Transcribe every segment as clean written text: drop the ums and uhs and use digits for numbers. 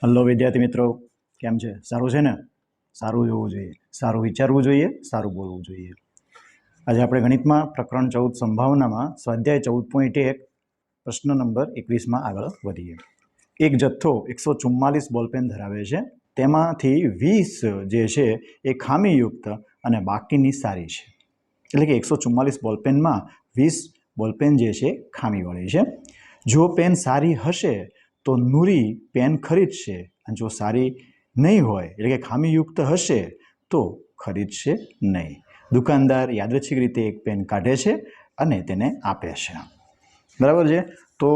Hello વિદ્યાર્થી મિત્રો, કેમ છે? સારું છે ને? સારું જોવું જોઈએ, સારું વિચારવું જોઈએ, સારું બોલવું જોઈએ. આજે આપણે ગણિતમાં પ્રકરણ 14 સંભાવનામાં સ્વાધ્યાય 14.1 પ્રશ્ન નંબર 21માં આગળ વધીએ. એક જથ્થો 144 બોલપેન ધરાવે છે, તેમાંથી 20 જે છે એ ખામીયુક્ત અને બાકીની સારી છે. એટલે કે 144 બોલપેનમાં 20 બોલપેન જે છે ખામીવાળી છે. જો પેન સારી હશે તો નૂરી પેન ખરીદશે, અને જો સારી નહીં હોય એટલે કે ખામીયુક્ત હશે તો ખરીદશે નહીં. દુકાનદાર યાદચ્છિક રીતે એક પેન કાઢે છે અને તેને આપે છે. બરાબર છે? તો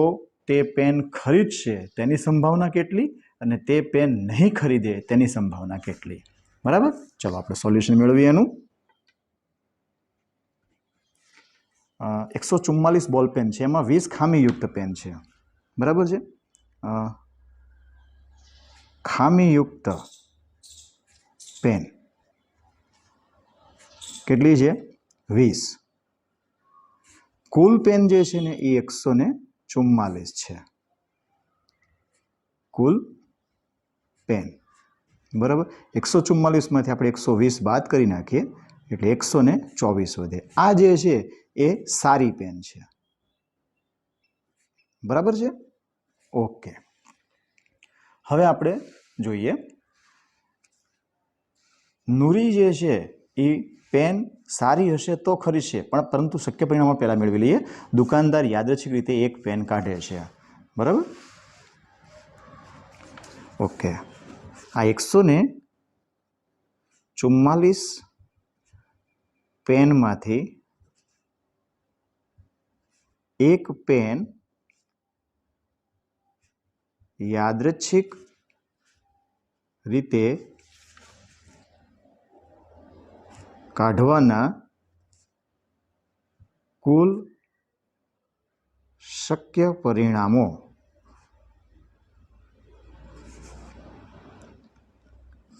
તે પેન ખરીદશે તેની સંભાવના કેટલી અને તે પેન નહીં ખરીદે તેની સંભાવના કેટલી? બરાબર? ચલો આપણે સોલ્યુશન મેળવીએ એનું. 144 બોલ પેન છે, એમાં 20 ખામીયુક્ત પેન છે. બરાબર છે? ખામીયુક્ત પેન કેટલી છે? 20. કુલ પેન જે છે ને એ 144 છે. કુલ પેન, બરાબર. 144માંથી આપણે 120 બાદ કરી નાખીએ એટલે 124 વધે. આ જે છે એ સારી પેન છે. બરાબર છે? ઓકે. હવે આપણે જોઈએ નૂરી જે છે એ પેન સારી હશે તો ખરીદશે, પણ પરંતુ શક્ય પરિણામો પહેલા મેળવી લઈએ. દુકાનદાર યાદચ્છિક રીતે એક પેન કાઢે છે. બરાબર? ઓકે. આ 144 પેનમાંથી એક પેન યાદચ્છિક રીતે કાઢવાના કુલ શક્ય પરિણામો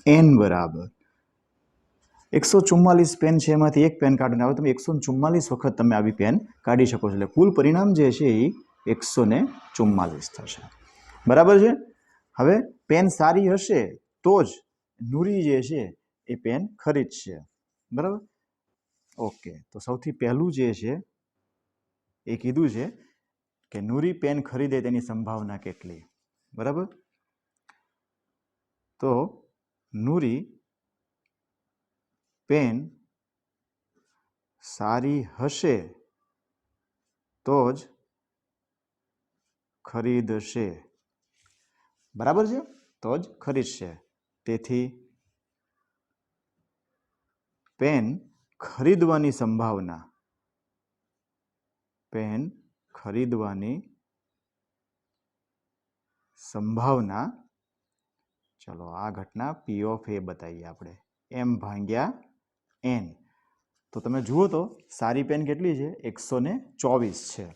n બરાબર 144 પેન છે, એમાંથી એક પેન કાઢીને આવે તમે 144 વખત તમે આવી પેન કાઢી શકો છો. એટલે કુલ પરિણામ જે છે એ 144 થશે. બરાબર છે? હવે પેન સારી હશે તો જ નૂરી જે છે એ પેન ખરીદશે. બરાબર? ઓકે. તો સૌથી પહેલું જે છે એ કીધું છે કે નૂરી પેન ખરીદે તેની સંભાવના કેટલી. બરાબર? તો નૂરી પેન સારી હશે તો જ ખરીદશે. બરાબર છે? તો જ ખરીદશે. તેથી પેન ખરીદવાની સંભાવના ચલો આ ઘટના P ઓફ A બતાવીએ આપણે, m ભાગ્યા n. તો તમે જુઓ તો સારી પેન કેટલી છે? 124 છે.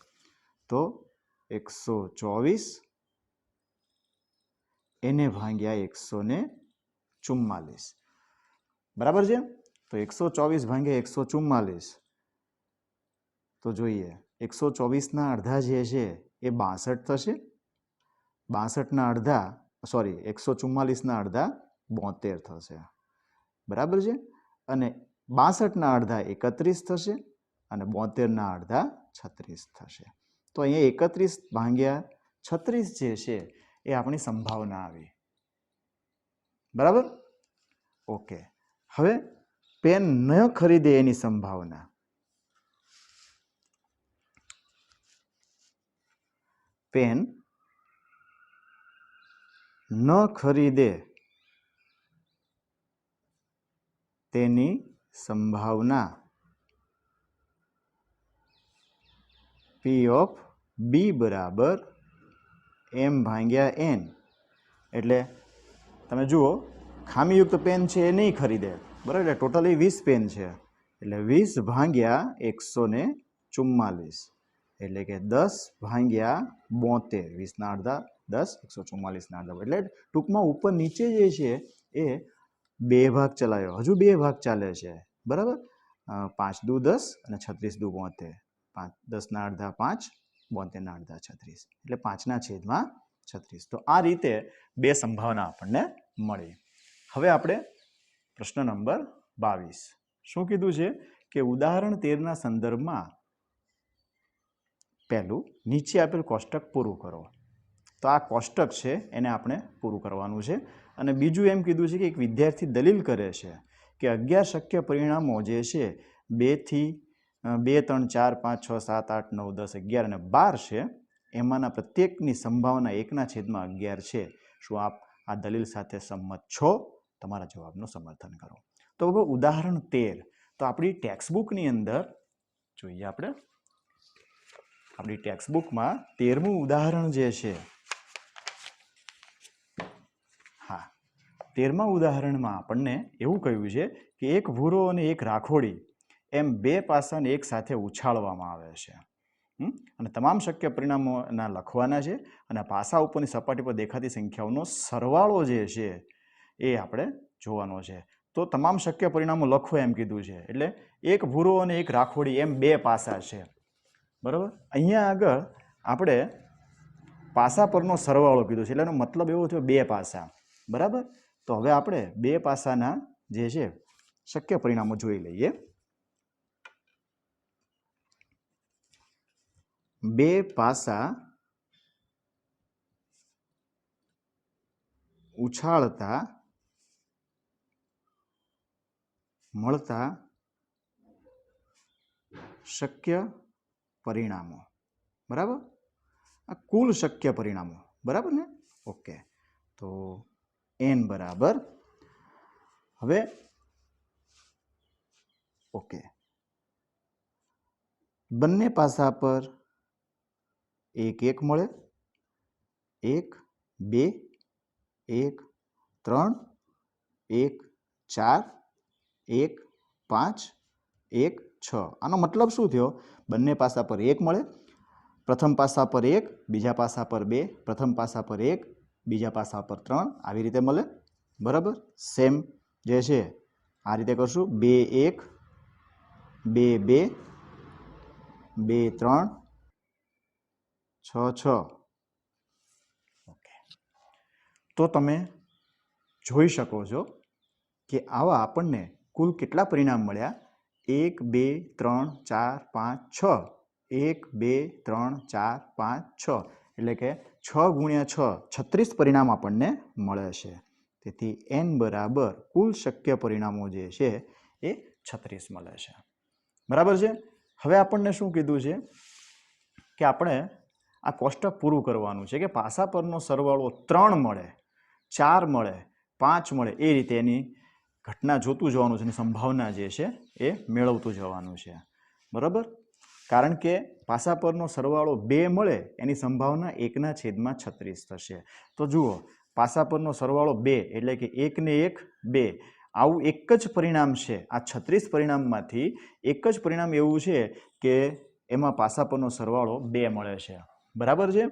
તો 124 એને ભાગ્યા 144. બરાબર છે? તો 124 ભાગ્યા 144 તો જોઈએ 124ના અડધા જે છે એ 62 થશે. 62ના અડધા 144ના અડધા 72 થશે. બરાબર છે? અને 62ના અડધા 31 થશે અને 72ના અડધા 36 થશે. તો અહીંયા 31 ભાગ્યા 36 જે છે એ આપણી સંભાવના આવી. બરાબર? ઓકે. હવે પેન ન ખરીદે એની સંભાવના. પેન ન ખરીદે તેની સંભાવના P ઓફ B બરાબર m ભાગ્યા n. એટલે તમે જુઓ ખામીયુક્ત પેન છે એ નહીં ખરીદે. બરાબર? એટલે ટોટલી 20 પેન છે. એટલે 20 ભાગ્યા 144 એટલે કે 10 ભાગ્યા 72. 20ના અડધા 10, 144ના અડધા. એટલે ટૂંકમાં ઉપર નીચે જે છે એ 2 ભાગ ચલાવ્યો, હજુ 2 ભાગ ચાલે છે. બરાબર? 5 દુ 10 અને 36 દુ 72. 10ના અડધા 5, 72ના અડધા 36. એટલે 5/4. 36. તો આ રીતે બે સંભાવના આપણને મળી. હવે આપણે પ્રશ્ન નંબર 22 શું કીધું છે કે ઉદાહરણ 13ના સંદર્ભમાં પહેલું નીચે આપેલ કોષ્ટક પૂરું કરો. તો આ કોષ્ટક છે એને આપણે પૂરું કરવાનું છે. અને બીજું એમ કીધું છે કે એક વિદ્યાર્થી દલીલ કરે છે કે 11 શક્ય પરિણામો જે છે 2 થી 2, 3, 4, 5, 6, 7, 8, 9, 10, 11 અને 12 છે, એમાંના પ્રત્યેકની સંભાવના 1/11 છે. શું આપ આ દલીલ સાથે સંમત છો? તમારા જવાબનું સમર્થન કરો. તો હવે ઉદાહરણ 13 તો આપણી ટેક્સ્ટબુકની અંદર જોઈએ આપણે આપણી ટેક્સ્ટબુકમાં 13મું ઉદાહરણ જે છે, હા 13મા ઉદાહરણમાં આપણને એવું કહ્યું છે કે એક ભૂરો અને એક રાખોડી એમ બે પાસાને એક સાથે ઉછાળવામાં આવે છે અને તમામ શક્ય પરિણામોના લખવાના છે અને પાસા ઉપરની સપાટી પર દેખાતી સંખ્યાઓનો સરવાળો જે છે એ આપણે જોવાનો છે. તો તમામ શક્ય પરિણામો લખો એમ કીધું છે. એટલે એક ભૂરો અને એક રાખોડી એમ બે પાસા છે. બરાબર. અહીંયા આગળ આપણે પાસા પરનો સરવાળો કીધો છે એટલે એનો મતલબ એવો થયો બે પાસા. બરાબર. તો હવે આપણે બે પાસાના જે છે શક્ય પરિણામો જોઈ લઈએ. બે પાસા ઉછાળતા મળતા શક્ય પરિણામો. બરાબર. આ કુલ શક્ય પરિણામો. બરાબર ને? ઓકે. તો n બરાબર હવે ઓકે બંને પાસા પર 1 1 મળે. 1 2 1 3 1 4 1 5 1 6. આનો મતલબ શું થયો? બંને પાસા પર 1 મળે, પ્રથમ પાસા પર 1, બીજા પાસા પર 2, પ્રથમ પાસા પર 1, બીજા પાસા પર 3, આવી રીતે મળે. બરાબર. સેમ જે છે આ રીતે કરશું. 2 1 2 2 2 3 6 6. ઓકે. તો તમે જોઈ શકો છો કે આવા આપણને કુલ કેટલા પરિણામ મળ્યા? 1 2 3 4 5 6. 1 2 3 4 5 6 એટલે કે 6 ગુણ્યા 6 36 પરિણામ આપણને મળે છે. તેથી n બરાબર કુલ શક્ય પરિણામો જે છે એ 36 મળે છે. બરાબર છે. હવે આપણને શું કીધું છે કે આપણે આ કોષ્ટક પૂરું કરવાનું છે કે પાસા પરનો સરવાળો 3 મળે, 4 મળે, 5 મળે એ રીતે એની ઘટના જોતું જવાનું છે. એની સંભાવના જે છે એ મેળવતું જવાનું છે. બરાબર. કારણ કે પાસા પરનો સરવાળો 2 મળે એની સંભાવના 1/36 થશે. તો જુઓ પાસા પરનો સરવાળો 2 એટલે કે 1 ને 1 2. આવું એક જ પરિણામ છે. આ 36 પરિણામમાંથી એક જ પરિણામ એવું છે કે એમાં પાસા પરનો સરવાળો 2 મળે છે. બરાબર છે.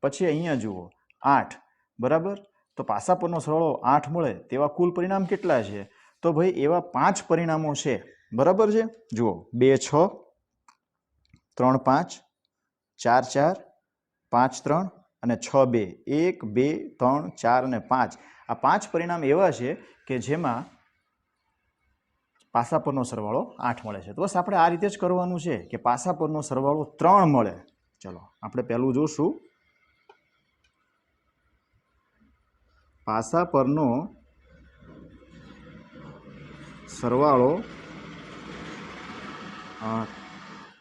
પછી અહીંયા જુઓ 8. બરાબર. તો પાસા પરનો સરવાળો 8 મળે તેવા કુલ પરિણામ કેટલા છે? તો ભાઈ એવા 5 પરિણામો છે. બરાબર છે. જુઓ 2 6, 3 5, 4 4, 5 3 અને 6 2. 1 2 3 4 અને 5. આ 5 પરિણામ એવા છે કે જેમાં પાસા પરનો સરવાળો 8 મળે છે. તો બસ આપણે આ રીતે જ કરવાનું છે કે પાસા પરનો સરવાળો 3 મળે. ચલો આપણે પહેલું જોશું. પાસા પરનો સરવાળો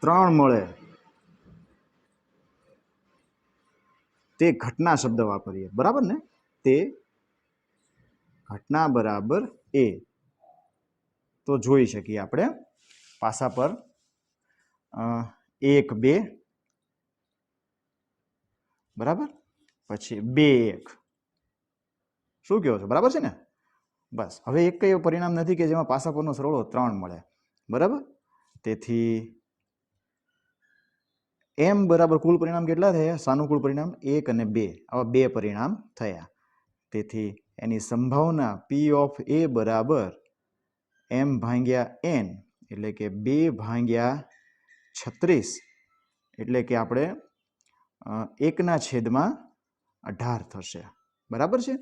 3 મળે તે ઘટના શબ્દ વાપરીએ. બરાબર ને? તે ઘટના બરાબર એ. તો જોઈ શકીએ આપણે પાસા પર 1 2 બરાબર, પછી 2 1. શું કહો છો? બરાબર છે ને? બસ હવે એક કઈ પરિણામ નથી કે જેમાં પાસા પરનો સરવાળો 3 મળે. બરાબર. તેથી m બરાબર કુલ પરિણામ કેટલા થયા? સાનુકૂળ પરિણામ 1 અને 2. આવા 2 પરિણામ થયા. તેથી એની સંભાવના P ઓફ A બરાબર m ભાગ્યા n એટલે કે 2/36 એટલે કે આપણે 1/36 18 થશે. બરાબર છે?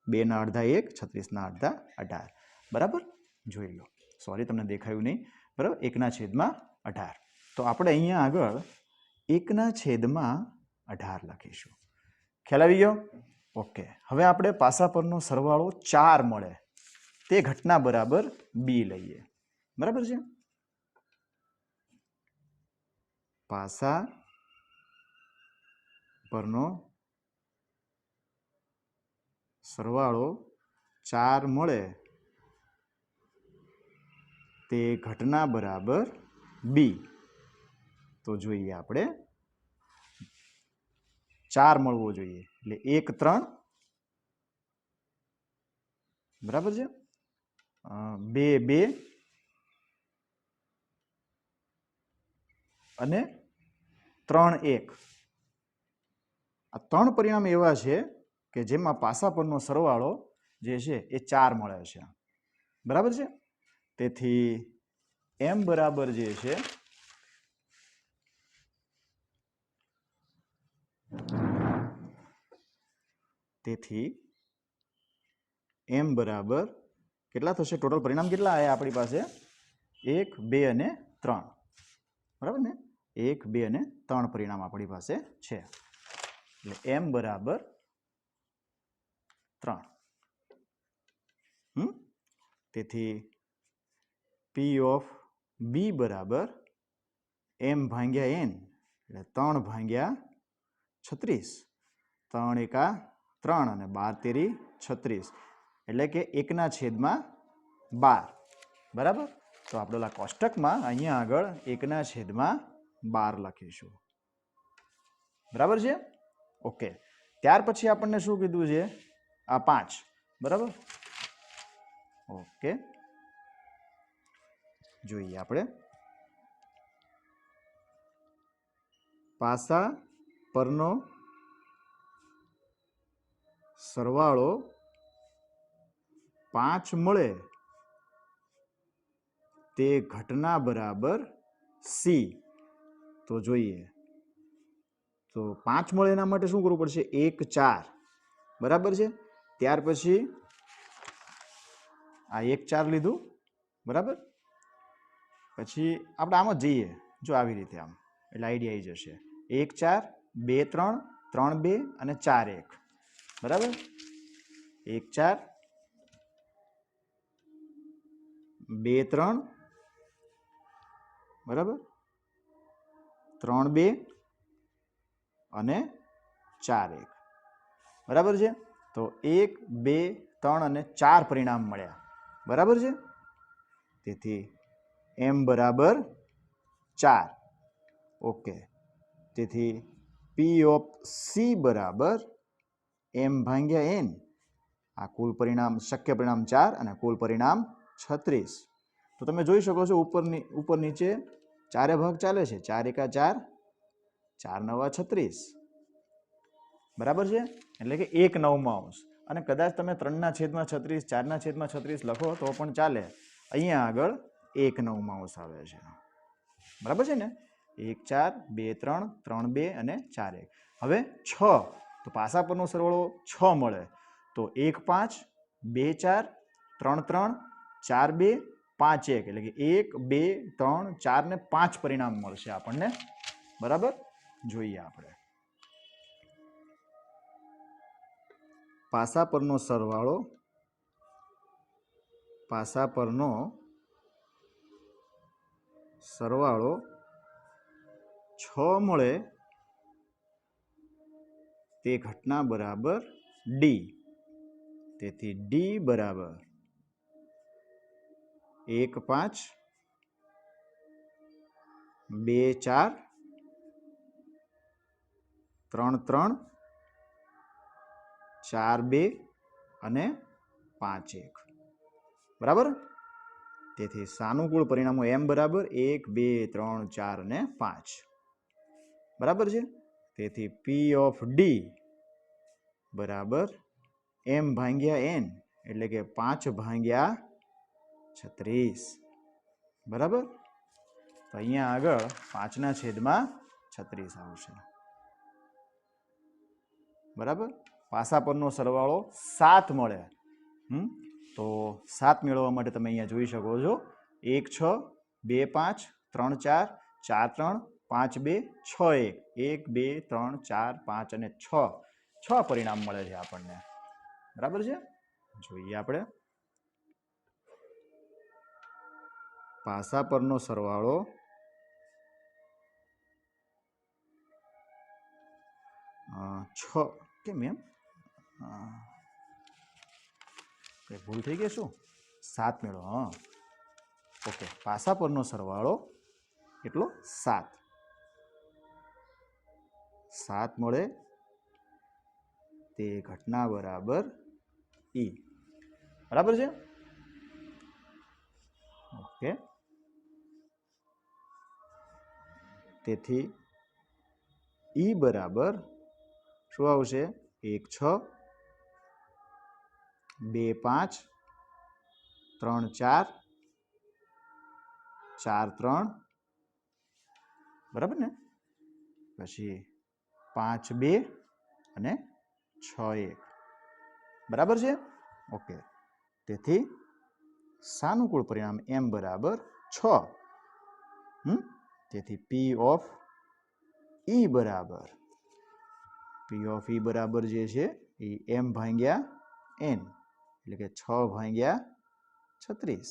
2 ના અડધા 1, 36 ના અડધા 18. બરાબર? જોઈ લો. સોરી, તમને દેખાયું નહીં. બરાબર? 1 ના છેદમાં 18. તો આપણે અહીંયા આગળ 1 ના છેદમાં 18 લખીશું. ખ્યાલ આવી ગયો? ઓકે. હવે આપણે પાસા પરનો સરવાળો 4 મળે તે ઘટના બરાબર બી લઈએ. બરાબર છે? પાસા પરનો સરવાળો 4 મળે તે ઘટના બરાબર બી. તો જોઈએ આપણે 4 મળવો જોઈએ એટલે 1 3. બરાબર છે? 2 2 અને 3 1. આ 3 પરિણામ એવા છે કે જેમાં પાસા પરનો સરવાળો જે છે એ 4 મળે છે. બરાબર છે? તેથી m બરાબર જે છે તેથી m બરાબર કેટલા થશે? ટોટલ પરિણામ કેટલા આવ્યા આપણી પાસે? 1 2 અને 3. બરાબર ને? 1 2 અને 3 પરિણામ આપણી પાસે છે. એટલે m બરાબર 3. તેથી p ઓફ b બરાબર m ભાગ્યા n એટલે 3 ભાગ્યા 36. 3 એકા 3 અને 12 તેરી 36 એટલે કે 1 ના છેદમાં 12. બરાબર? તો આપણે કોષ્ટકમાં અહીંયા આગળ 1 ના છેદમાં 12 લખીશું. બરાબર છે? ઓકે. ત્યાર પછી આપણને શું કીધું છે? આ 5. બરાબર? ઓકે. જોઈએ આપણે પાસા પરનો સરવાળો 5 મળે તે ઘટના બરાબર સી. તો જોઈએ. તો 5 મળે એના માટે શું કરવું પડશે? 1 4. બરાબર છે? ત્યાર પછી આ 1 4 લીધું. બરાબર? પછી આપણે આમ જ જઈએ. જો આવી રીતે આમ એટલે આઈડિયા આવી જશે. 1 4 2 3 3 2 અને 4 1. બરાબર? 1 4 2 3. બરાબર? 3 2 અને 4 1. બરાબર છે? તો 1 2 3 અને 4 પરિણામ મળ્યા. બરાબર છે? તેથી m બરાબર 4. ઓકે. તેથી p ઓફ c બરાબર m ભાગ્યા n. આ કુલ પરિણામ, શક્ય પરિણામ 4 અને કુલ પરિણામ 36. તો તમે જોઈ શકો છો ઉપર નીચે 4 ભાગ ચાલે છે. 4 એકા 4, 4 નવા 36. બરાબર છે? એટલે કે 1/9. અને કદાચ તમે 3 ના છેદમાં 36, 4 ના છેદમાં 36 લખો તો પણ ચાલે. અહીંયા આગળ 1/9 આવે છે. બરાબર છે ને? 1 4 2 3 3 2 અને 4 1. હવે 6. તો પાસા પરનો સરવાળો 6 મળે તો 1 5 2 4 3 3 4 2 5 1 એટલે કે 1 2 3 4 ને 5 પરિણામ મળશે આપણને. બરાબર? જોઈએ આપણે પાસા પરનો સરવાળો 6 મળે તે ઘટના બરાબર ડી. તેથી ડી બરાબર 1 5 2 4 3 3 4 2 અને 5 1. બરાબર? તેથી સાનુકૂળ પરિણામો m બરાબર 1 2 3 4 અને 5. બરાબર છે? તેથી p ઓફ ડી બરાબર m ભાગ્યા n એટલે કે 5 ભાગ્યા 36. બરાબર? તો અહીંયા આગળ 5 ના છેદમાં 36 આવશે. બરાબર? પાસા પરનો સરવાળો 7 મળે. તો 7 મેળવવા માટે તમે અહીંયા જોઈ શકો છો 1 6 2 5 3 4 4 3 5 2 6 1 1 2 3 4 5 અને 6 પરિણામ મળે છે આપણને. બરાબર છે. જોઈએ આપણે પાસા પરનો સરવાળો 6 કેમ એમ કઈ ભૂલ થઈ ગઈ શું? 7 મેળવો. હા ઓકે. પાસા પરનો સરવાળો કેટલો? 7 મળે તે ઘટના બરાબર ઈ. બરાબર છે. ઓકે. તેથી ઈ બરાબર શું આવશે? 1 6 2 5 3 4 4 3 બરાબર ને, પછી 5 2 અને 6 1. બરાબર છે. ઓકે. તેથી સાનુકૂળ પરિણામ m બરાબર 6. તેથી P ઓફ E બરાબર જે છે એ m ભાગ્યા n એટલે કે 6 ભાગ્યા 36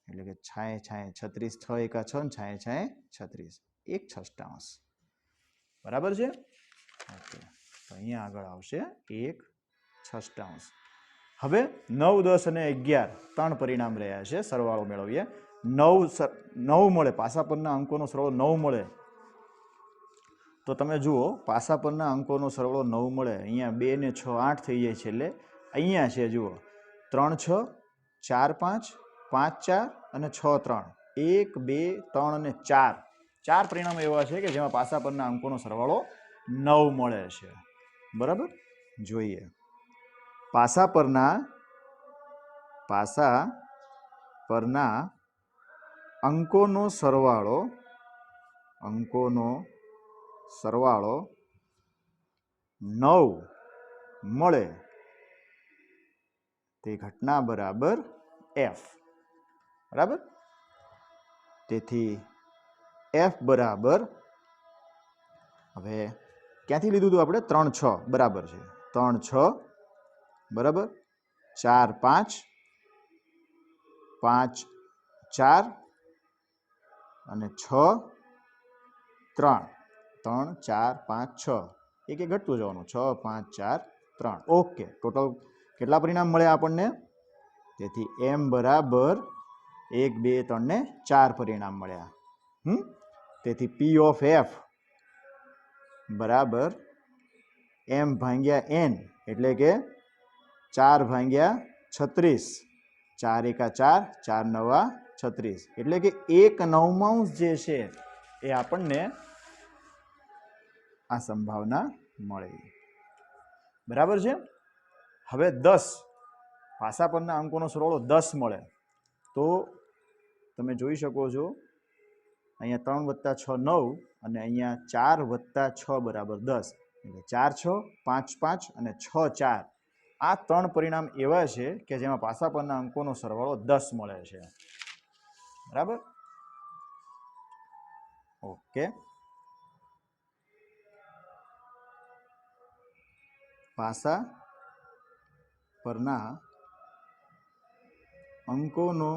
એટલે કે 36 6 એકા 6 36 1/6. બરાબર છે. ઓકે. તો અહીંયા આગળ આવશે 1/6. હવે 9 10 અને 11 3 પરિણામ રહ્યા છે. સરવાળો મેળવીએ. 9 મળે, પાસા પરના અંકોનો સરવાળો 9 મળે. તો તમે જુઓ પાસા પરના અંકોનો સરવાળો 9 મળે. અહીંયા 2 ને 6 8 થઈ જાય છે. એટલે અહીંયા છે જુઓ 3 6 4 5 5 4 અને 6 3 1 2 3 અને 4 પરિણામો એવા છે કે જેમાં પાસા પરના અંકોનો સરવાળો 9 મળે છે. બરાબર. જોઈએ પાસા પરના અંકોનો સરવાળો 9 મળે તે ઘટના બરાબર f. બરાબર. તેથી f બરાબર, હવે ક્યાંથી લીધું હતું આપણે? 3 6 બરાબર છે. 3 6 બરાબર 4 5 5 4 અને 6 3 3 4 5 6 એક ઘટતું જવાનું 6 5 4 3. ઓકે. ટોટલ કેટલા પરિણામ મળ્યા આપણને? તેથી m બરાબર 1 2 3 ને 4 પરિણામ મળ્યા. તેથી P ઓફ f બરાબર m ભાગ્યા n એટલે કે 4 ભાગ્યા 36 4 એકા 4 4 9 36 એટલે કે 1/9 જે છે એ આપણને આ સંભાવના મળી. બરાબર છે. હવે 10 પાસા પરના અંકોનો સરવાળો 10 મળે તો તમે જોઈ શકો છો અહીંયા 3 + 6 9 અને અહીંયા 4 + 6 બરાબર 10 એટલે 4 6 5 5 અને 6 4 આ 3 પરિણામ એવા છે કે જેમાં પાસા પરના અંકોનો સરવાળો 10 મળે છે. બરાબર. ઓકે. પાસા પરના અંકોનો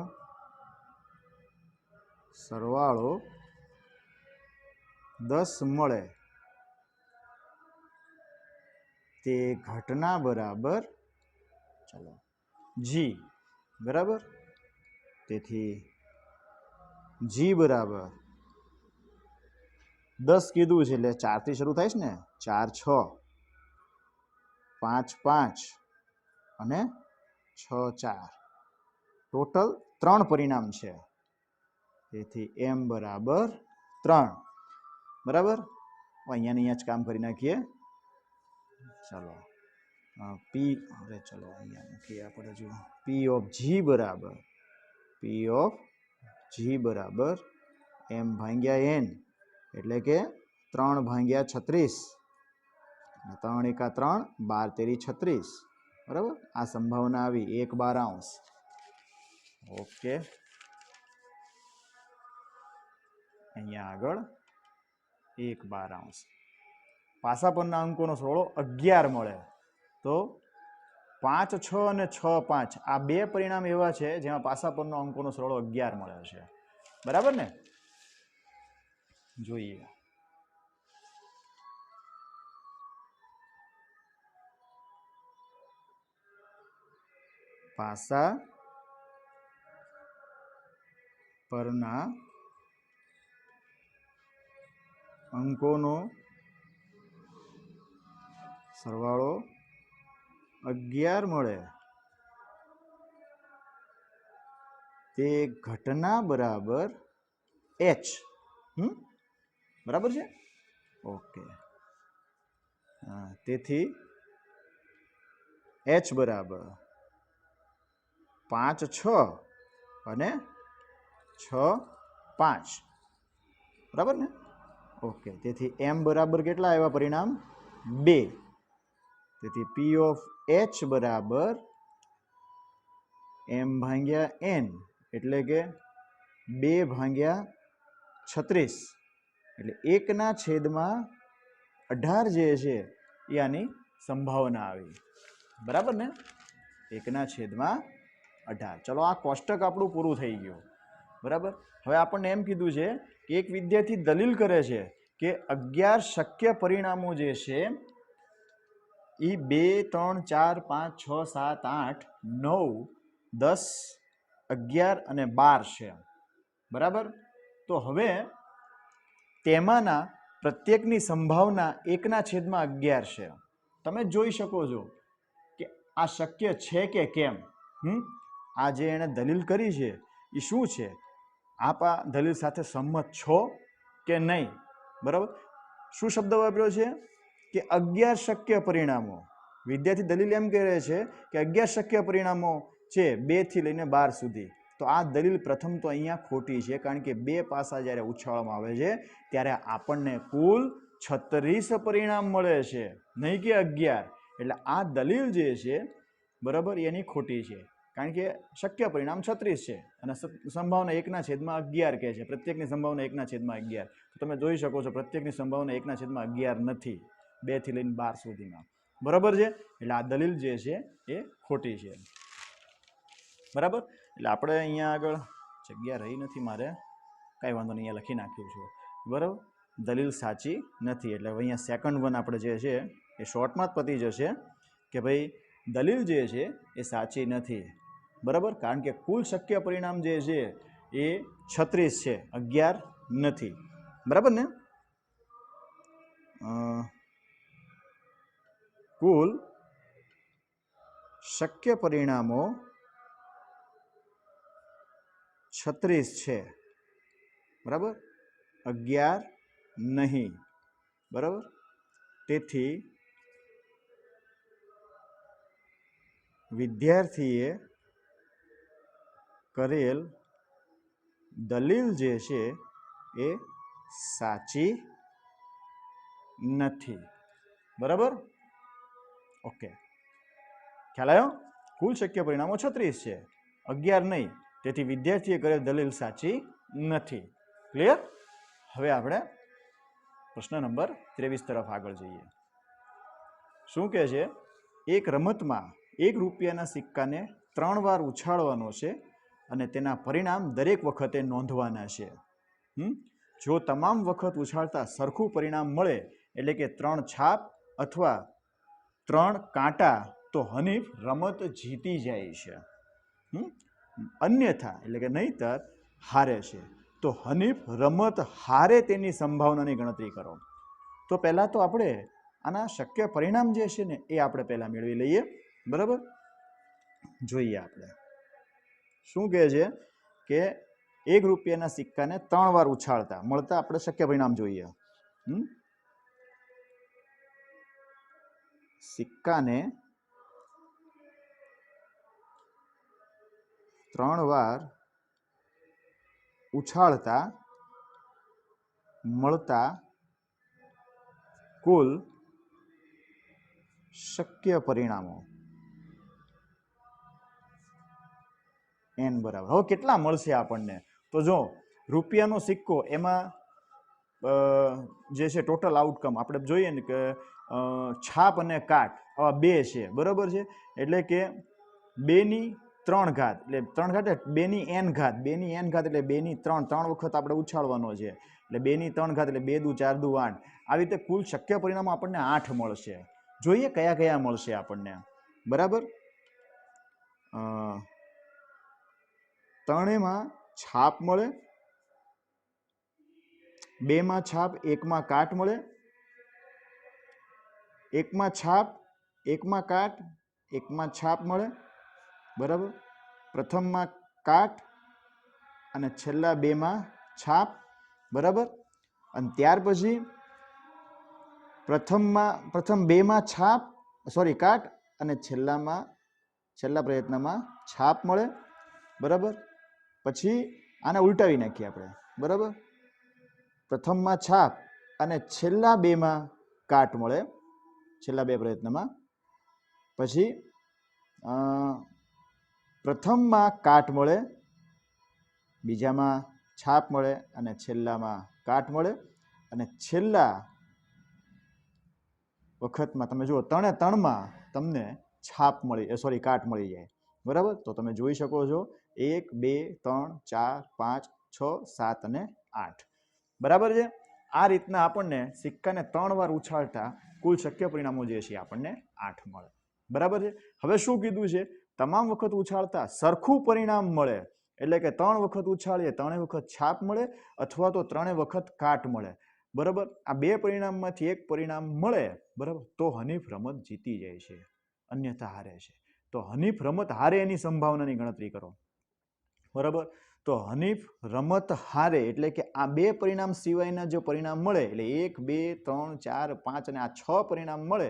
સરવાળો 10 મળે તે ઘટના બરાબર ચલો g. બરાબર. તેથી g બરાબર 10 કીધું છે એટલે 4 થી શરૂ થાય છે ને 4 6 5 5 અને 6 4 ટોટલ 3 પરિણામ છે. તેથી m બરાબર 3. બરાબર. અહીંયા જ કામ કરી નાખીએ. ચલો અહીંયા મૂકીએ આપણે. જો P ઓફ g બરાબર m ભાગ્યા n એટલે કે 3 ભાગ્યા 36 3 એકા 3, 12 તેરી 36, બરાબર. આ સંભાવના આવી 1/12. ઓકે, અહીંયા આગળ 1/12. પાસા પરના અંકોનો સરવાળો 11 મળે તો 5, 6 અને 6, 5 આ બે પરિણામ એવા છે જેમાં પાસા પરનો અંકોનો સરવાળો 11 મળે છે, બરાબર ને. જોઈએ પાસા પરના અંકોનો સરવાળો 11 મળે તે ઘટના બરાબર h. બરાબર છે. ઓકે, તેથી h બરાબર 5, 6 અને 6, 5, બરાબર ને. ઓકે, તેથી m બરાબર કેટલા આવ્યા પરિણામ? 2. તેથી p ઓફ h બરાબર m ભાગ્યા n એટલે કે 2/36 એટલે 1/18 જે છે એ આની સંભાવના આવી, બરાબર ને. 1/18. ચલો, આ કોષ્ટક આપણું પૂરું થઈ ગયું, બરાબર. હવે આપણને એમ કીધું છે કે એક વિદ્યાર્થી દલીલ કરે છે કે 11 શક્ય પરિણામો જે છે એ 2, 3, 4, 5, 6, 7, 8, 9, 10, 11 અને 12 છે, બરાબર. તો હવે તેમાંના પ્રત્યેકની સંભાવના 1/11 છે. તમે જોઈ શકો છો કે આ શક્ય છે કે કેમ. આ જે એણે દલીલ કરી છે એ શું છે? આપ આ દલીલ સાથે સંમત છો કે નહીં? બરાબર. શું શબ્દ વાપર્યો છે કે 11 શક્ય પરિણામો. વિદ્યાર્થી દલીલ એમ કહે છે કે 11 શક્ય પરિણામો છે 2 થી લઈને 12 સુધી. તો આ દલીલ પ્રથમ તો અહીંયા ખોટી છે, કારણ કે 2 પાસા જ્યારે ઉછાળવામાં આવે છે ત્યારે આપણને કુલ 36 પરિણામ મળે છે, નહીં કે 11. એટલે આ દલીલ જે છે બરાબર એની ખોટી છે, કારણ કે શક્ય પરિણામ 36 છે અને સંભાવના 1/11 કહે છે. પ્રત્યેકની સંભાવના 1/11. તમે જોઈ શકો છો પ્રત્યેકની સંભાવના 1/11 નથી 2 થી લઈને 12 સુધીમાં, બરાબર છે. એટલે આ દલીલ જે છે એ ખોટી છે, બરાબર. એટલે આપણે અહીંયા આગળ જગ્યા રહી નથી, મારે કાંઈ વાંધો નહીં, અહીંયા લખી નાખ્યું છે, બરાબર. દલીલ સાચી નથી. એટલે અહીંયા સેકન્ડ વન આપણે જે છે એ શોર્ટમાં જ પતી જશે કે ભાઈ દલીલ જે છે એ સાચી નથી, બરાબર. કારણ કે કુલ શક્ય પરિણામ જે છે એ 36 છે, 11 નથી, બરાબર ને. કુલ શક્ય પરિણામો 36 છે, બરાબર, 11 નહીં, બરાબર. તેથી વિદ્યાર્થીએ કરેલ દલીલ જે છે એ સાચી નથી, બરાબર. ઓકે, ખ્યાલ આવ્યો? કુલ શક્ય પરિણામો 36 છે, 11 નહીં. તેથી વિદ્યાર્થીએ કરેલ દલીલ સાચી નથી. ક્લિયર? હવે આપણે પ્રશ્ન નંબર 23 તરફ આગળ જઈએ. શું કહે છે? એક રમતમાં 1 રૂપિયાના સિક્કાને 3 વાર ઉછાળવાનો છે અને તેના પરિણામ દરેક વખતે નોંધવાના છે. જો તમામ વખત ઉછાળતા સરખું પરિણામ મળે, એટલે કે 3 છાપ અથવા 3 કાંટા, તો હનીફ રમત જીતી જાય છે. અન્યથા એટલે કે નહીતર હારે છે. તો હનીફ રમત હારે તેની સંભાવનાની ગણતરી કરો. તો પહેલા તો આપણે આના શક્ય પરિણામ જે છે ને એ આપણે પહેલા મેળવી લઈએ, બરાબર. જોઈએ આપણે શું કહે છે કે 1 રૂપિયાના સિક્કાને 3 વાર ઉછાળતા મળતા આપણે શક્ય પરિણામ જોઈએ. સિક્કાને 3 વાર ઉછાળતા મળતા કુલ શક્ય પરિણામો n બરાબર. હવે કેટલા મળશે આપણને? તો જો રૂપિયાનો સિક્કો એમાં જે છે ટોટલ આઉટકમ આપણે જોઈએ ને કે છાપ અને કાટ આવા બે છે, બરાબર છે. એટલે કે 2 ની 3 ઘાત, એટલે 3 ઘાત એટલે 2 ની n ઘાત, 2 ની n ઘાત એટલે 2 ની 3 વખત આપણે ઉછાળવાનો છે. એટલે 2 ની 3 ઘાત એટલે 2 દુ 4 દુ 8. આવી રીતે કુલ શક્ય પરિણામો આપણને 8 મળશે. જોઈએ કયા કયા મળશે આપણને, બરાબર. 3 છાપ મળે, 2 છાપ, 1 કાટ મળે, 1 છાપ, 1 કાટ, 1 છાપ મળે, બરાબર. પ્રથમમાં કાટ અને છેલ્લા 2 છાપ, બરાબર. અને ત્યાર પછી પ્રથમ 2 છાપ, સોરી કાટ, અને છેલ્લા પ્રયત્નમાં છાપ મળે, બરાબર. પછી આને ઉલટાવી નાખીએ આપણે, બરાબર. પ્રથમમાં છાપ અને છેલ્લા 2 કાટ મળે, છેલ્લા 2 પ્રયત્નમાં. પછી પ્રથમમાં કાટ મળે, બીજામાં છાપ મળે અને છેલ્લામાં કાટ મળે. અને છેલ્લા વખતમાં તમે જુઓ 3 તમને છાપ કાટ મળી જાય, બરાબર. તો તમે જોઈ શકો છો 1 2 3 4 5 6 7 અને 8, બરાબર છે. આ રીતના આપણને સિક્કાને 3 વાર ઉછાળતા કુલ શક્ય પરિણામો જે છે આપણને 8 મળે, બરાબર છે. હવે શું કીધું છે? તમામ વખત ઉછાળતા સરખું પરિણામ મળે, એટલે કે 3 વખત ઉછાળીએ 3 વખત છાપ મળે અથવા તો 3 વખત કાટ મળે, બરાબર. આ 2 પરિણામમાંથી એક પરિણામ મળે, બરાબર, તો હનીફ રમત જીતી જાય છે, અન્યથા હારે છે. તો હનીફ રમત હારે એની સંભાવનાની ગણતરી કરો, બરાબર. તો હનીફ રમત હારે એટલે કે આ 2 પરિણામ સિવાયના જો પરિણામ મળે, એટલે 1 2 3 4 5 અને આ 6 પરિણામ મળે,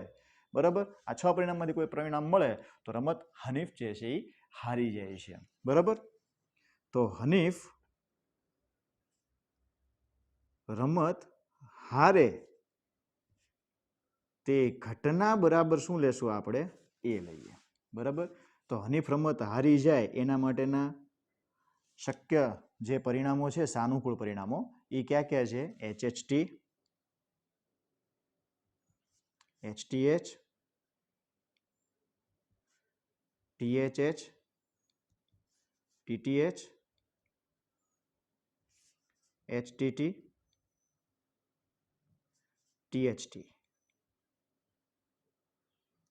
બરાબર. આ 6 પરિણામમાંથી કોઈ પરિણામ મળે તો રમત હનીફ જે છે એ હારી જાય છે, બરાબર. તો હનીફ રમત હારે તે ઘટના બરાબર શું લેશું આપણે? એ લઈએ, બરાબર. તો હનીફ રમત હારી જાય એના માટેના શક્ય જે પરિણામો છે, સાનુકૂળ પરિણામો, એ ક્યાં ક્યાં છે? HHT, HTH, THH, TTH, HTT, THT.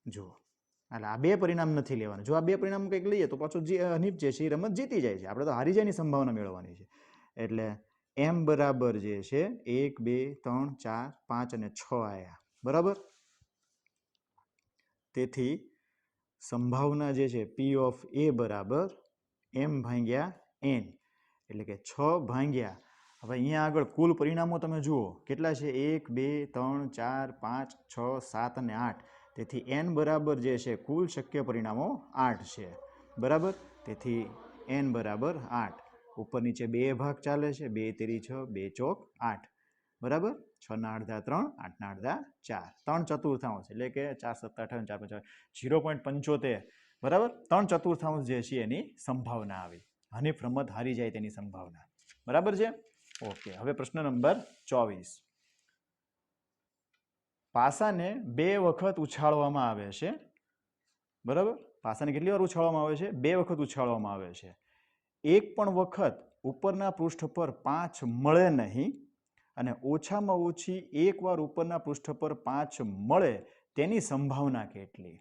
જુઓ, એટલે આ 2 પરિણામ નથી લેવાના. જો આ 2 પરિણામ કંઈક લઈએ તો પાછું હનીફ જે છે એ રમત જીતી જાય છે. આપણે તો હારી જાયની સંભાવના મેળવવાની છે. એટલે m બરાબર જે છે 1 2 3 4 5 અને 6 આયા, બરાબર. તેથી સંભાવના જે છે P ઓફ A બરાબર m ભાગ્યા n, એટલે કે 6 ભાગ્યા, હવે અહીંયા આગળ કુલ પરિણામો તમે જુઓ કેટલા છે? 1 2 3 4 5 6 7 અને 8. તેથી n બરાબર જે છે કુલ શક્ય પરિણામો 8 છે, બરાબર. તેથી n બરાબર 8. ઉપર નીચે 2 ભાગ ચાલે છે, 2 તેરી 6, 2 ચોક 8, બરાબર. 6 ના અડધા 3, 8 ના અડધા 4, 3/4, એટલે કે 4 7 8 4 0.75, બરાબર. 3/4 જે છે એની સંભાવના આવી. હનીફ રમત હારી જાય તેની સંભાવના, બરાબર છે. ઓકે, હવે પ્રશ્ન નંબર 24. પાસાને 2 વખત ઉછાળવામાં આવે છે, બરાબર. પાસાને કેટલી વાર ઉછાળવામાં આવે છે? 2 વખત ઉછાળવામાં આવે છે. એક પણ વખત ઉપરના પૃષ્ઠ પર 5 મળે નહીં અને ઓછામાં ઓછી એક વાર ઉપરના પૃષ્ઠ પર 5 મળે તેની સંભાવના કેટલી?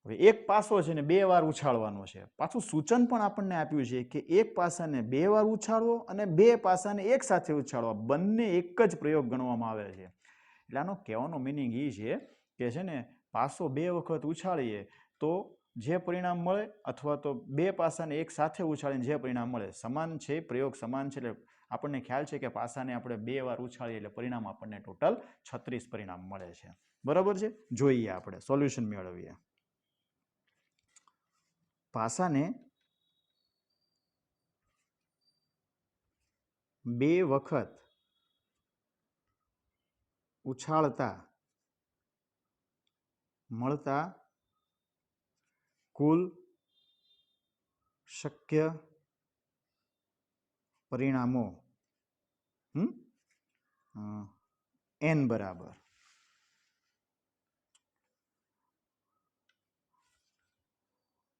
હવે એક પાસો છે ને 2 વાર ઉછાળવાનો છે. પાછું સૂચન પણ આપણને આપ્યું છે કે એક પાસાને 2 વાર ઉછાળવો અને 2 પાસાને એક સાથે ઉછાળવા, બંને એક જ પ્રયોગ ગણવામાં આવે છે. એટલે આનો કહેવાનો મિનિંગ એ છે કે છે ને પાસો 2 વખત ઉછાળીએ તો જે પરિણામ મળે અથવા તો 2 પાસાને એક સાથે ઉછાળીને જે પરિણામ મળે સમાન છે, પ્રયોગ સમાન છે. એટલે આપણને ખ્યાલ છે કે પાસાને આપણે 2 વાર ઉછાળીએ એટલે પરિણામ આપણને ટોટલ 36 પરિણામ મળે છે, બરાબર છે. જોઈએ આપણે સોલ્યુશન મેળવીએ. પાસાને 2 વખત ઉછાળતા મળતા કુલ શક્ય પરિણામો n બરાબર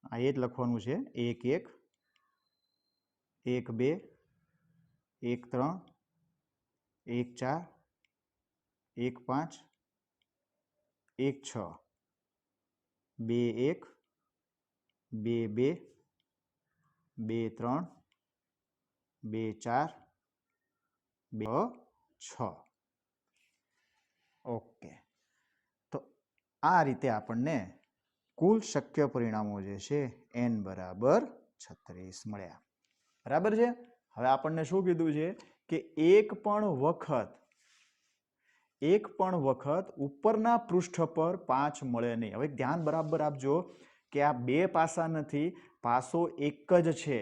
આ એ જ લખવાનું છે 1 1 1 2 1 3 1 4 1 5 1 6 2 1 2 2 2 3 2 4 2 6 ઓકે તો આ રીતે આપણને કુલ શક્ય પરિણામો જે છે n બરાબર 36 મળ્યા બરાબર છે હવે આપણને શું કીધું છે કે એક પણ વખત ઉપરના પૃષ્ઠ પર 5 મળે નહીં હવે ધ્યાન બરાબર આપજો કે આ બે પાસા નથી પાસો એક જ છે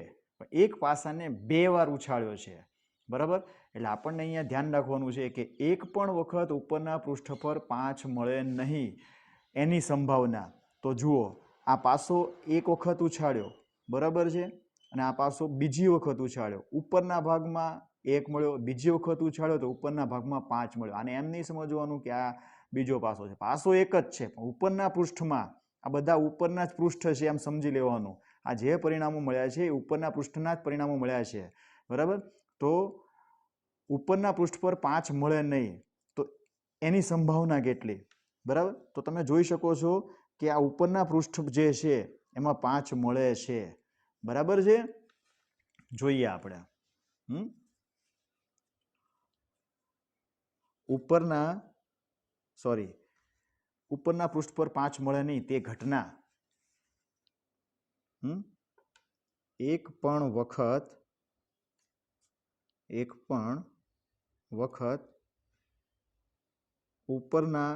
એક પાસાને બે વાર ઉછાળ્યો છે બરાબર એટલે આપણને અહીંયા ધ્યાન રાખવાનું છે કે એક પણ વખત ઉપરના પૃષ્ઠ પર 5 મળે નહીં એની સંભાવના તો જુઓ આ પાસો એક વખત ઉછાળ્યો બરાબર છે અને આ પાસો બીજી વખત ઉછાળ્યો ઉપરના ભાગમાં 1 મળ્યો બીજી વખત ઉછાળ્યો તો ઉપરના ભાગમાં 5 મળ્યો અને એમ નહીં સમજવાનું કે આ બીજો પાસો છે પાસો એક જ છે પણ ઉપરના પૃષ્ઠમાં આ બધા ઉપરના જ પૃષ્ઠ છે એમ સમજી લેવાનું આ જે પરિણામો મળ્યા છે એ ઉપરના પૃષ્ઠના જ પરિણામો મળ્યા છે બરાબર તો ઉપરના પૃષ્ઠ પર 5 મળે નહીં તો એની સંભાવના કેટલી બરાબર તો તમે જોઈ શકો છો કે આ ઉપરના પૃષ્ઠ જે છે એમાં 5 મળે છે બરાબર છે જોઈએ આપણે ઉપરના પૃષ્ઠ પર 5 મળે નહીં તે ઘટના એક પણ વખત ઉપરના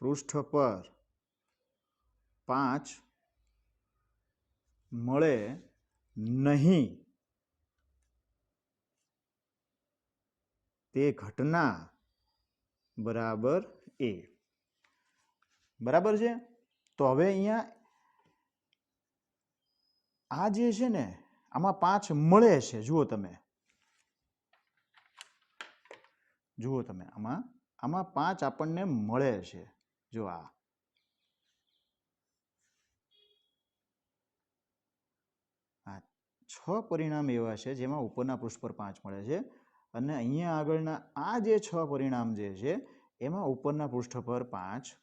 પૃષ્ઠ પર 5 મળે નહીં તે ઘટના બરાબર એ બરાબર છે તો હવે અહીંયા આ જે છે ને આમાં 5 મળે છે જુઓ તમે આમાં 5 આપણને મળે છે જો આ 6 પરિણામ એવા છે જેમાં ઉપરના પૃષ્ઠ પર 5 મળે છે અને અહીંયા આગળના આ જે 6 પરિણામ જે છે એમાં ઉપરના પૃષ્ઠ પર 5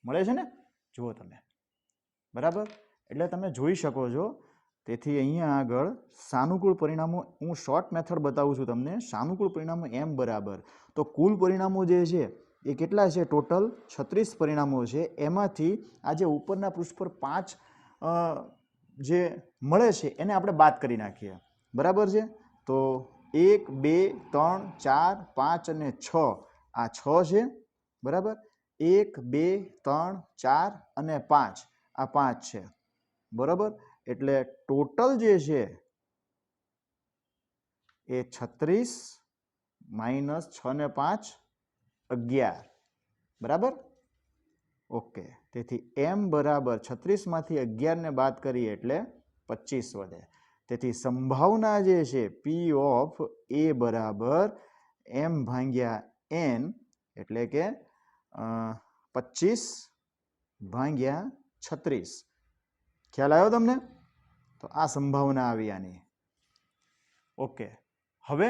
મળે છે ને જુઓ તમે બરાબર એટલે તમે જોઈ શકો છો તેથી અહીંયા આગળ સાનુકૂળ પરિણામો હું શોર્ટ મેથડ બતાવું છું તમને સાનુકૂળ પરિણામો m બરાબર તો કુલ પરિણામો જે છે એ કેટલા છે ટોટલ 36 પરિણામો છે એમાંથી આ જે ઉપરના પૃષ્ઠ પર 5 જે મળે છે એને આપણે બાદ કરી નાખીએ બરાબર છે તો 1 2 3 4 5 અને 6 આ 6 છે બરાબર 1 2 3 4 અને 5 આ 5 છે બરાબર એટલે ટોટલ જે છે એ 36 માઇનસ 6 ને 5 11 બરાબર ઓકે તેથી m બરાબર 36 માંથી 11 ને બાદ કરીએ એટલે 25 વધે તેથી સંભાવના જે છે p ઓફ a બરાબર m ભાગ્યા n એટલે કે 25 ભાગ્યા 36 ખ્યાલ આવ્યો તમને તો આ સંભાવના આવી આની ઓકે હવે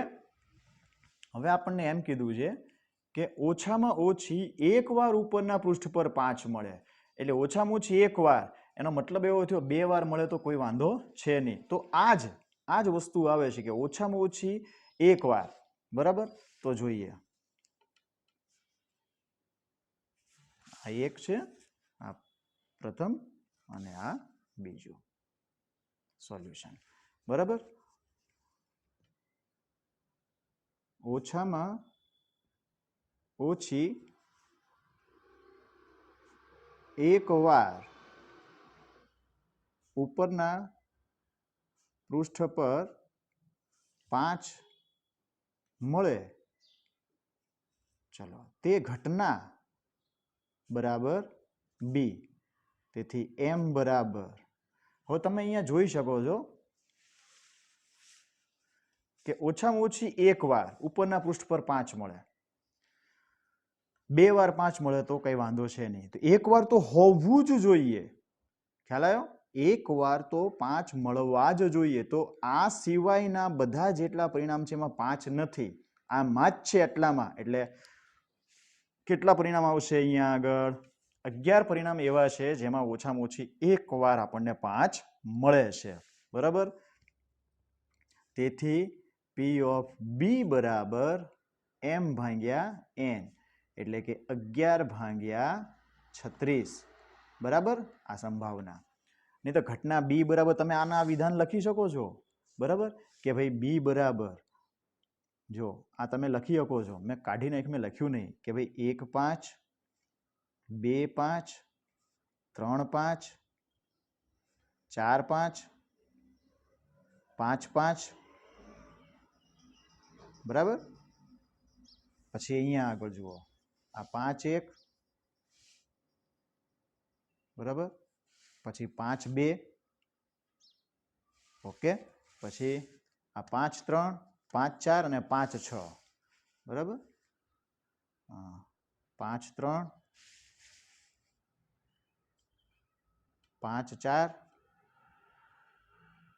આપણને એમ કીધું છે કે ઓછામાં ઓછી એક વાર ઉપરના પૃષ્ઠ પર 5 મળે એટલે ઓછામાં ઓછી એક વાર એનો મતલબ એવો થયો 2 વાર મળે તો કોઈ વાંધો છે નહીં તો આ જ વસ્તુ આવે છે કે ઓછામાં ઓછી એક વાર બરાબર તો જોઈએ આ એક છે આ પ્રથમ અને આ બીજું સોલ્યુશન બરાબર ઓછામાં ઓછી એક વાર ઉપરના પૃષ્ઠ પર 5 મળે ચલો તે ઘટના બરાબર બી. તેથી એમ બરાબર, હવે તમે અહીંયા જોઈ શકો છો કે ઓછામાં ઓછી એક વાર ઉપરના પૃષ્ઠ પર 5 મળે, 2 વાર 5 મળે તો કઈ વાંધો છે નહીં, તો એક વાર તો હોવું જ જોઈએ. ખ્યાલ આવ્યો? એક વાર તો 5 મળવા જ જોઈએ. તો આ સિવાયના બધા જેટલા પરિણામ છે એમાં 5 નથી, આમાં જ છે એટલામાં. એટલે કેટલા પરિણામ આવશે અહીંયા આગળ? 11 પરિણામ એવા છે જેમાં ઓછામાં ઓછી એક વાર આપણને 5 મળે છે. બરાબર? તેથી પી ઓફ બી બરાબર એમ ભાગ્યા એન, એટલે કે 11/36. બરાબર? આ સંભાવના. નહીં તો ઘટના બી બરાબર તમે આના વિધાન લખી શકો છો. બરાબર? કે ભાઈ બી બરાબર, જો આ તમે લખી શકો છો, મેં કાઢીને મેં લખ્યું નહીં કે ભાઈ 1 5 2 5 3 5 4 5 5 5. બરાબર? પછી અહીંયા આગળ જુઓ, આ 5 1, બરાબર, પછી 5 2, ઓકે, પછી આ 5 3 5 4 અને 5 6. બરાબર? 5 3 5 4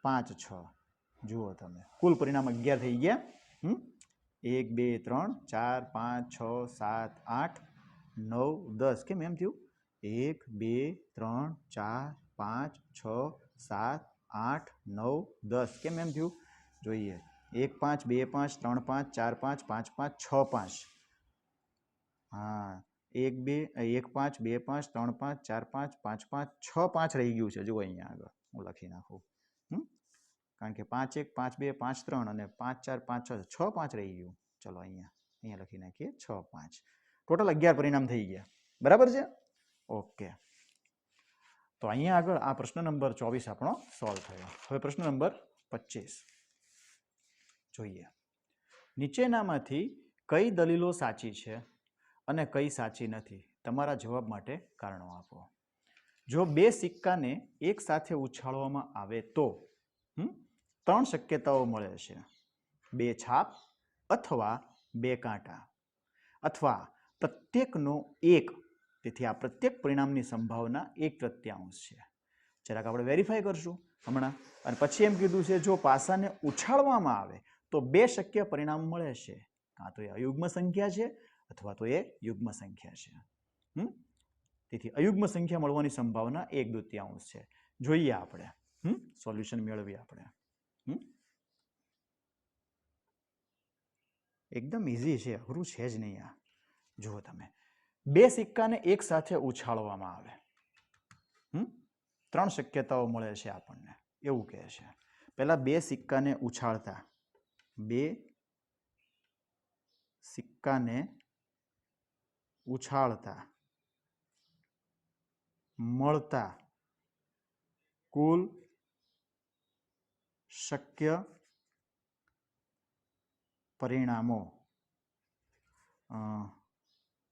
5 6. જુઓ તમે કુલ પરિણામ 11 થઈ ગયા. 1 2 3 4 5 6 7 8 9 10. કેમ એમ થયું? 1 2 3 4 5 6 7 8 9 10. કેમ એમ થયું? જોઈએ. 1 5 2 5 3 5 4 5 5 5 6 5. હા, 1 2 1 5 2 5 3 5 4 5 5 5 6 5 રહી ગયું છે. જુઓ અહીંયા આગળ હું લખી નાખું. કારણ કે 5 1 5 2 5 3 અને 5 4 5 6 6 5 રહી ગયું. ચલો અહીંયા લખી નાખીએ 6 5. ટોટલ 11 પરિણામ થઈ ગયા. બરાબર છે? ઓકે. તો અહીંયા આગળ આ પ્રશ્ન નંબર 24 આપણો સોલ્વ થયો. હવે પ્રશ્ન નંબર 25 જોઈએ. નીચેનામાંથી કઈ દલીલો સાચી છે અને કઈ સાચી નથી? તમારા જવાબ માટે કારણો આપો. જો બે સિક્કાને એક સાથે ઉછાળવામાં આવે તો 3 શક્યતાઓ મળે છે: 2 છાપ અથવા 2 કાંટા, અથવા પ્રત્યેકનો 1. તેથી આ પ્રત્યેક પરિણામની સંભાવના 1/3 છે. જરાક આપણે વેરીફાઈ કરશું હમણાં. અને પછી એમ કીધું છે જો પાસાને ઉછાળવામાં આવે તો 2 શક્ય પરિણામ મળે છે. કાં તો એ અયુગ્મ સંખ્યા છે અથવા તો એ યુગ્મ સંખ્યા છે. તેથી અયુગ્મ સંખ્યા મળવાની સંભાવના 1/2 છે. જોઈએ આપણે સોલ્યુશન મેળવીએ આપણે. એકદમ ઇઝી છે, અઘરું છે જ નહીં. આ જુઓ તમે, 2 સિક્કાને એક સાથે ઉછાળવામાં આવે, 3 શક્યતાઓ મળે છે આપણને, એવું કહે છે. પહેલા 2 સિક્કાને ઉછાળતા, 2 સિક્કાને ઉછાળતા મળતા કુલ શક્ય પરિણામો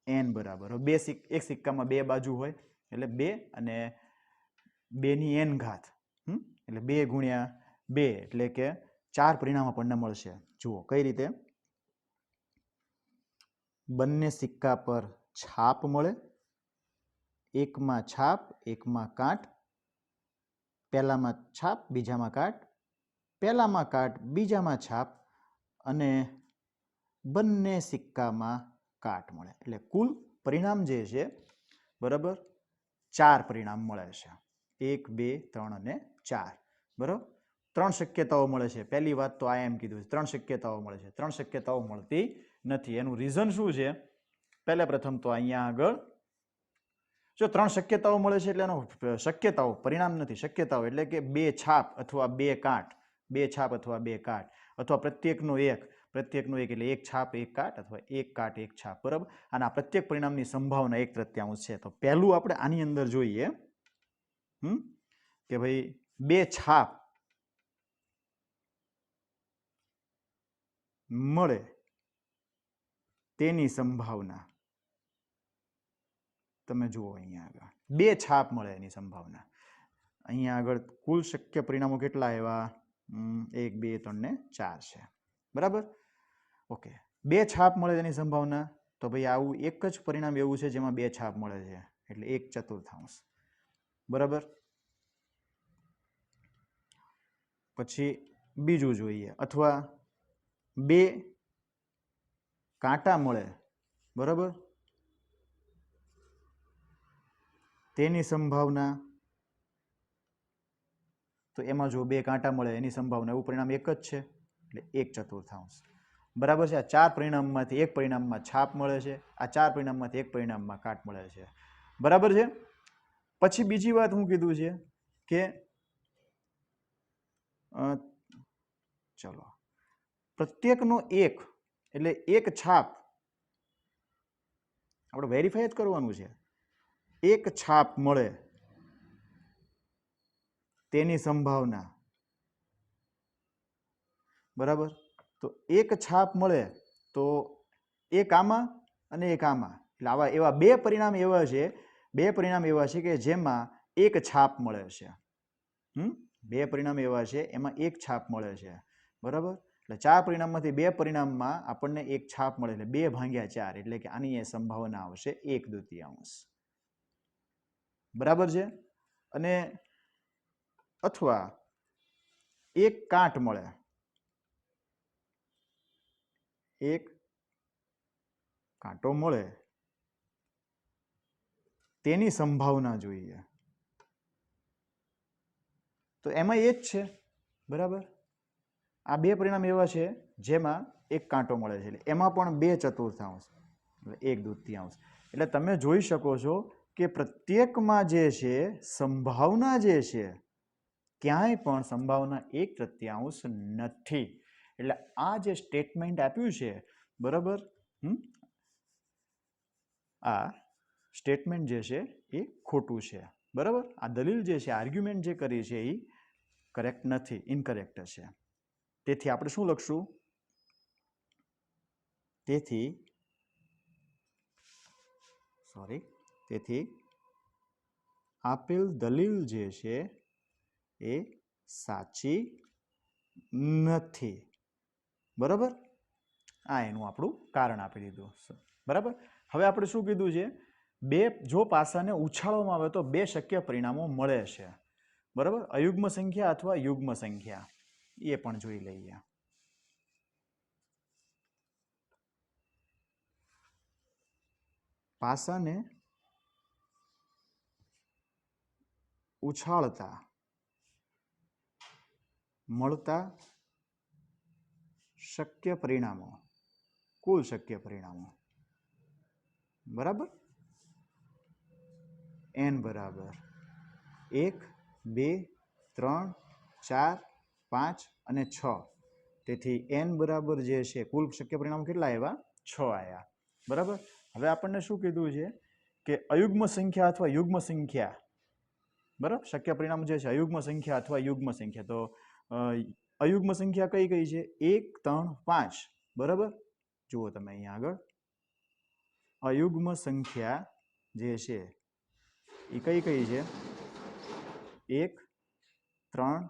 n બરાબર. એક સિક્કામાં 2 બાજુ હોય એટલે 2 અને 2 ની n ઘાત, એટલે 2 ગુણ્યા 2 એટલે કે 4 પરિણામ આપણને મળશે. જુઓ કઈ રીતે. બંને સિક્કા પર છાપ મળે, એકમાં છાપ એકમાં કાટ, પહેલામાં છાપ બીજામાં કાટ, પહેલામાં કાટ બીજામાં છાપ, અને બંને સિક્કામાં કાટ મળે. એટલે કુલ પરિણામ જે છે, બરાબર, 4 પરિણામ મળે છે. 1 2 3 અને 4. બરાબર? 3 શક્યતાઓ મળે છે. પહેલી વાત તો આ એમ કીધું છે 3 શક્યતાઓ મળે છે. 3 શક્યતાઓ મળતી નથી. એનું રીઝન શું છે? પહેલા પ્રથમ તો અહીંયા આગળ જો 3 શક્યતાઓ મળે છે એટલે એનો શક્યતાઓ પરિણામ નથી, શક્યતાઓ એટલે કે 2 છાપ અથવા 2 કાટ, 2 છાપ અથવા 2 કાટ, અથવા પ્રત્યેકનો 1 એટલે 1 છાપ 1 કાટ અથવા 1 કાટ 1 છાપ. બરાબર? અને આ પ્રત્યેક પરિણામની સંભાવના 1/3 છે. તો પહેલું આપણે આની અંદર જોઈએ કે ભાઈ 2 છાપ મળે તેની સંભાવના તમે જુઓ અહીંયા આગળ 2 છાપ મળે એની સંભાવના. અહીંયા આગળ કુલ શક્ય પરિણામો કેટલા આવ્યા? 1 2 3 ને 4 છે. બરાબર? ઓકે, 2 છાપ મળે એની સંભાવના. તો ભાઈ આવું એક જ પરિણામ એવું છે જેમાં 2 છાપ મળે છે, એટલે 1/4. બરાબર? પછી બીજું જોઈએ, અથવા 2 કાંટા મળે, બરાબર, તેની સંભાવના. તો એમાં જો 2 કાંટા મળે એની સંભાવના, એવું પરિણામ એક જ છે, એટલે 1/4. બરાબર છે? આ 4 પરિણામમાંથી એક પરિણામમાં છાપ મળે છે, આ 4 પરિણામમાંથી એક પરિણામમાં કાટ મળે છે. બરાબર છે? પછી બીજી વાત હું કીધું છે કે ચલો, પ્રત્યેકનો એક, એટલે એક છાપ આપણે વેરીફાઈ જ કરવાનું છે. એક છાપ મળે તેની સંભાવના. બરાબર? તો એક છાપ મળે તો એક આમાં અને એક આમાં, એટલે આવા એવા 2 પરિણામ એવા છે, 2 પરિણામ એવા છે કે જેમાં એક છાપ મળે છે. 2 પરિણામ એવા છે એમાં એક છાપ મળે છે. બરાબર? એટલે 4 પરિણામમાંથી 2 પરિણામમાં આપણને એક છાપ મળે, એટલે 2/4, એટલે કે આની સંભાવના આવશે 1/2. બરાબર છે? અને અથવા એક કાંટ મળે, એક કાંટો મળે તેની સંભાવના જોઈએ. તો એમાં એ જ છે. બરાબર? આ 2 પરિણામ એવા છે જેમાં એક કાંટો મળે છે, એટલે એમાં પણ 2/4, એટલે 1/2. એટલે તમે જોઈ શકો છો કે પ્રત્યેકમાં જે છે સંભાવના જે છે, ક્યાંય પણ સંભાવના 1/3 નથી. એટલે આ જે સ્ટેટમેન્ટ આપ્યું છે, બરાબર, આ સ્ટેટમેન્ટ જે છે એ ખોટું છે. બરાબર? આ દલીલ જે છે, આર્ગ્યુમેન્ટ જે કરી છે એ કરેક્ટ નથી, ઇનકરેક્ટ છે. તેથી આપણે શું લખશું? તેથી આપેલ દલીલ જે છે એ સાચી નથી. બરાબર? આ એનું આપણું કારણ આપી દીધું. બરાબર? હવે આપણે શું કીધું છે? જો પાસાને ઉછાળવામાં આવે તો 2 શક્ય પરિણામો મળે છે. બરાબર? અયુગ્મ સંખ્યા અથવા યુગ્મ સંખ્યા, એ પણ જોઈ લઈએ. પાસાને ઉછાળતા મળતા શક્ય પરિણામો, કુલ શક્ય પરિણામો. બરાબર? n બરાબર 1 2 3 4 5 અને 6. તેથી n બરાબર જે છે કુલ શક્ય પરિણામો કેટલા આવ્યા? 6 આવ્યા. બરાબર? હવે આપણને શું કીધું છે કે અયુગ્મ સંખ્યા અથવા યુગ્મ સંખ્યા, બરાબર, શક્ય પરિણામ જે છે અયુગ્મ સંખ્યા અથવા યુગ્મ સંખ્યા. તો અયુગ્મ સંખ્યા કઈ કઈ છે? 1 3 5. બરાબર? જુઓ તમે અહીંયા આગળ અયુગ્મ સંખ્યા જે છે એ કઈ કઈ છે? 1 3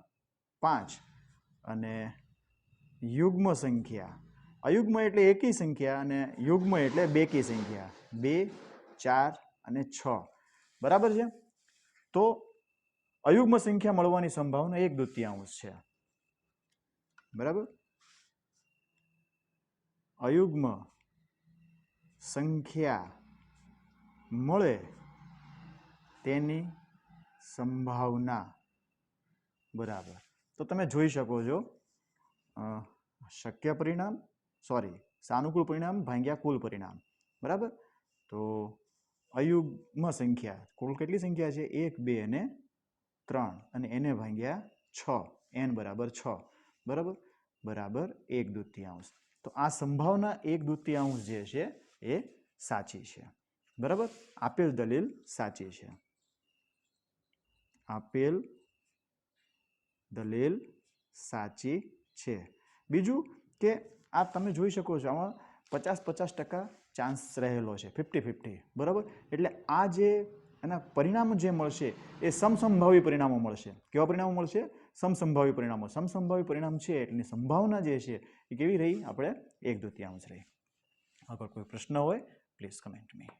5. અને યુગ્મ સંખ્યા, અયુગ્મ એટલે એકી સંખ્યા અને યુગ્મ એટલે બેકી સંખ્યા, 2 4 અને 6. બરાબર છે? તો અયુગ્મ સંખ્યા મળવાની સંભાવના 1/2 છે. બરાબર? અયુગ્મ સંખ્યા મળે તેની સંભાવના. બરાબર? તો તમે જોઈ શકો છો શક્ય પરિણામ, સાનુકૂળ પરિણામ ભાગ્યા કુલ પરિણામ. બરાબર? તો અયુગ્મ સંખ્યા કુલ કેટલી સંખ્યા છે? 1 2 અને 3, અને એને ભાગ્યા 6, n બરાબર 6. બરાબર? બરાબર 1/2. તો આ સંભાવના 1/2 જે છે એ સાચી છે. બરાબર? આપેલ દલીલ સાચી છે. આપેલ દલીલ સાચી છે. બીજું કે આ તમે જોઈ શકો છો આમાં 50-50% ચાન્સ રહેલો છે, 50-50, બરાબર. એટલે આ જે એના પરિણામો જે મળશે એ સમસંભાવી પરિણામો મળશે. કેવા પરિણામો મળશે? સમસંભાવી પરિણામો. સમસંભાવી પરિણામ છે એટલી સંભાવના જે છે એ કેવી રહી? આપણે 1/2 રહી. આગળ કોઈ પ્રશ્ન હોય પ્લીઝ કમેન્ટ મી.